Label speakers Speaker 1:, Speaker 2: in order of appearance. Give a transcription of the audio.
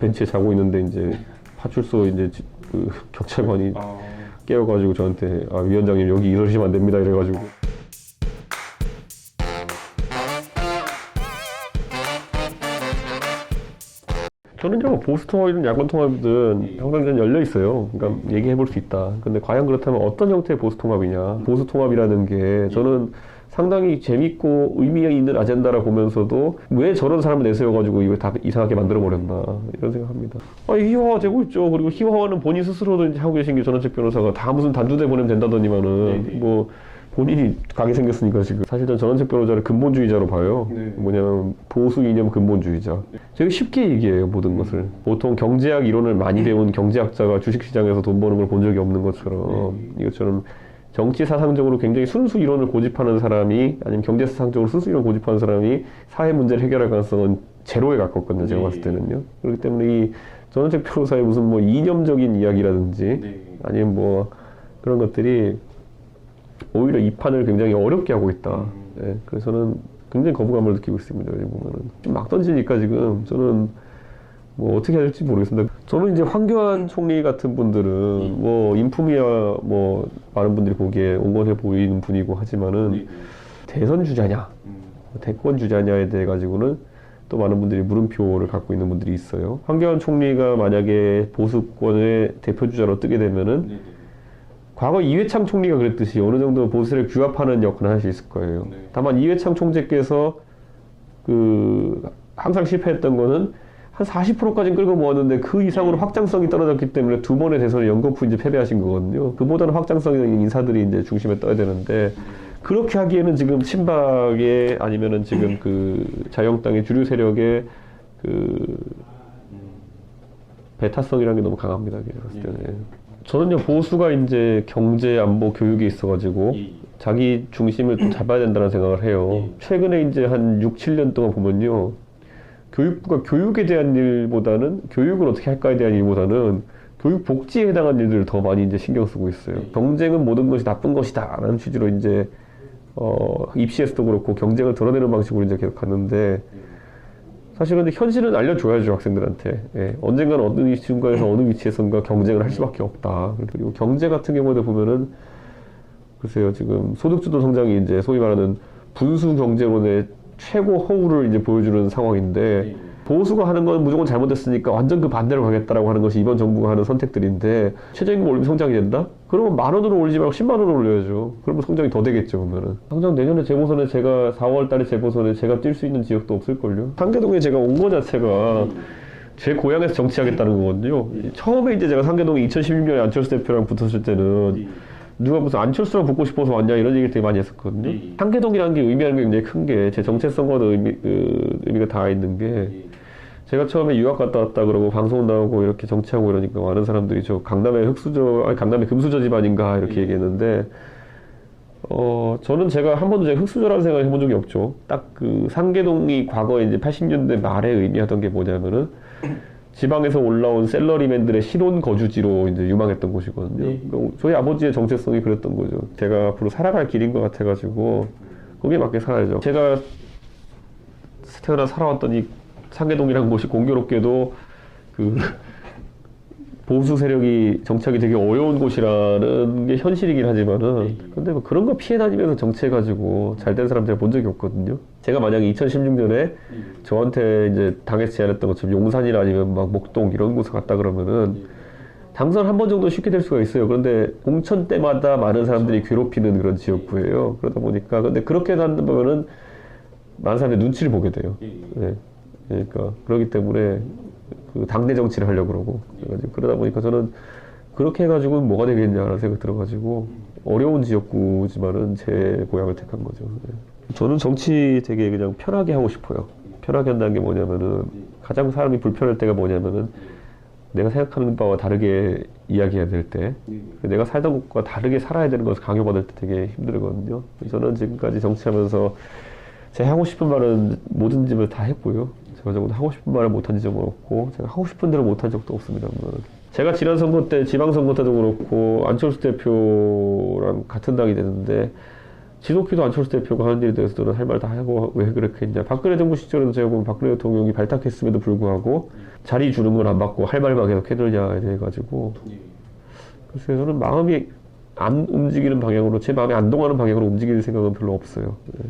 Speaker 1: 벤치에 자고 있는데 이제 파출소 이제 그 경찰관이 깨워가지고 저한테 위원장님 여기 이러시면 안 됩니다 이래가지고. 저는 이제 보수 통합이든 야권 통합이든 항상 저는 열려 있어요. 그러니까 얘기해 볼 수 있다. 근데 과연 그렇다면 어떤 형태의 보수 통합이냐? 보수 통합이라는 게 저는 상당히 재밌고 의미 있는 아젠다라 보면서도 왜 저런 사람을 내세워가지고 이거 다 이상하게 만들어 버렸나 이런 생각합니다. 희화화 되고 있죠. 그리고 희화화는 본인 스스로도 이제 하고 계신 게 전원책 변호사가 다 무슨 단두대 보내면 된다더니만은 뭐 본인이 가게 생겼으니까 지금 사실 전 전원책 변호사를 근본주의자로 봐요. 뭐냐면 보수 이념 근본주의자. 되게 쉽게 얘기해요 모든 것을. 보통 경제학 이론을 많이 배운 경제학자가 주식시장에서 돈 버는 걸 본 적이 없는 것처럼 이것처럼 정치 사상적으로 굉장히 순수 이론을 고집하는 사람이 아니면 경제 사상적으로 순수 이론을 고집하는 사람이 사회 문제를 해결할 가능성은 제로에 가깝거든요. 제가 봤을 때는요. 그렇기 때문에 이 전원책 변호사의 무슨 뭐 이념적인 이야기라든지 아니면 뭐 그런 것들이 오히려 이 판을 굉장히 어렵게 하고 있다. 네, 그래서 저는 굉장히 거부감을 느끼고 있습니다. 여기 보면은 좀 막 던지니까 지금 저는 뭐 어떻게 해야 될지 모르겠습니다. 저는 이제 황교안 총리 같은 분들은 뭐 인품이야 뭐 많은 분들이 보기에 온건해 보이는 분이고 하지만은 대선 주자냐, 대권 주자냐에 대해 가지고는 또 많은 분들이 물음표를 갖고 있는 분들이 있어요. 황교안 총리가 만약에 보수권의 대표 주자로 뜨게 되면은 과거 이회창 총리가 그랬듯이 어느 정도 보수를 규합하는 역할을 할 수 있을 거예요. 다만 이회창 총재께서 항상 실패했던 거는 한 40%까지는 끌고 모았는데 그 이상으로 확장성이 떨어졌기 때문에 두 번의 대선을 연거푸 이제 패배하신 거거든요. 그보다는 확장성 있는 인사들이 이제 중심에 떠야 되는데 그렇게 하기에는 지금 친박의 아니면은 지금 자유한국당의 주류 세력의 배타성이라는 게 너무 강합니다. 봤을 때는. 저는요 보수가 이제 경제, 안보, 교육에 있어가지고 자기 중심을 또 잡아야 된다는 생각을 해요. 최근에 이제 한 6, 7년 동안 보면요 교육부가 교육에 대한 일보다는 교육을 어떻게 할까에 대한 일보다는 교육 복지에 해당한 일들을 더 많이 이제 신경 쓰고 있어요. 경쟁은 모든 것이 나쁜 것이다 라는 취지로 이제 입시에서도 그렇고 경쟁을 드러내는 방식으로 이제 계속 갔는데 사실은 근데 현실은 알려줘야죠 학생들한테. 예, 언젠가는 어느 순간에서 어느 위치에선가 경쟁을 할 수밖에 없다. 그리고 경제 같은 경우도 보면은 글쎄요 지금 소득주도 성장이 이제 소위 말하는 분수 경제론의 최고 허울을 이제 보여주는 상황인데 보수가 하는 건 무조건 잘못됐으니까 완전 그 반대로 가겠다라고 하는 것이 이번 정부가 하는 선택들인데 최저임금 올리면 성장이 된다? 그러면 10,000원으로 올리지 말고 100,000원으로 올려야죠. 그러면 성장이 더 되겠죠 그러면은. 당장 내년에 재보선에 제가 4월 달에 재보선에 제가 뛸 수 있는 지역도 없을걸요. 상계동에 제가 온 거 자체가 제 고향에서 정치하겠다는 거거든요. 처음에 이제 제가 상계동에 2016년에 안철수 대표랑 붙었을 때는 누가 무슨 안철수랑 붙고 싶어서 왔냐 이런 얘기를 되게 많이 했었거든요. 상계동이라는 게 의미하는 게 굉장히 큰 게 제 정체성과도 의미가 다 있는 게 제가 처음에 유학 갔다 왔다 그러고 방송 나오고 이렇게 정치하고 이러니까 많은 사람들이 저 강남의 강남의 금수저 집안인가 이렇게 얘기했는데 저는 제가 한 번도 제가 흑수저라는 생각을 해본 적이 없죠. 딱 상계동이 과거에 이제 80년대 말에 의미하던 게 뭐냐면은 지방에서 올라온 샐러리맨들의 신혼 거주지로 이제 유망했던 곳이거든요. 저희 아버지의 정체성이 그랬던 거죠. 제가 앞으로 살아갈 길인 것 같아가지고 거기에 맞게 살아야죠. 제가 태어나 살아왔던 이 상계동이라는 곳이 공교롭게도 보수 세력이 정착이 되게 어려운 곳이라는 게 현실이긴 하지만은 근데 뭐 그런 거 피해 다니면서 정치해가지고 잘 된 사람 제가 본 적이 없거든요. 제가 만약에 2016년에 저한테 이제 당에서 제안했던 것처럼 용산이나 아니면 막 목동 이런 곳에 갔다 그러면은 당선 한 번 정도 쉽게 될 수가 있어요. 그런데 공천 때마다 많은 사람들이 괴롭히는 그런 지역구예요. 그러다 보니까 근데 그렇게 간다면은 많은 사람들이 눈치를 보게 돼요. 네. 그러니까 그렇기 때문에 당내 정치를 하려고 그러고 그러다 보니까 저는 그렇게 해가지고 뭐가 되겠냐라는 생각 들어가지고 어려운 지역구지만은 제 고향을 택한 거죠. 네. 저는 정치 되게 그냥 편하게 하고 싶어요. 편하게 한다는 게 뭐냐면은 가장 사람이 불편할 때가 뭐냐면은 내가 생각하는 바와 다르게 이야기해야 될 때 내가 살던 곳과 다르게 살아야 되는 것을 강요받을 때 되게 힘들거든요. 저는 지금까지 정치하면서 제가 하고 싶은 말은 모든 집을 다 했고요. 제가 정도 하고 싶은 말을 못한 적은 없고 제가 하고 싶은 대로 못한 적도 없습니다. 제가 지난 선거 때 지방선거 때도 그렇고 안철수 대표랑 같은 당이 되는데 지독히도 안철수 대표가 하는 일에 대해서는 할 말 다 하고 왜 그렇게 했냐. 박근혜 정부 시절에도 제가 보면 박근혜 대통령이 발탁했음에도 불구하고 자리 주는 건 안 받고 할 말만 계속 해드려야 돼가지고. 그래서 저는 마음이 안 움직이는 방향으로, 제 마음에 안 동하는 방향으로 움직이는 생각은 별로 없어요. 네.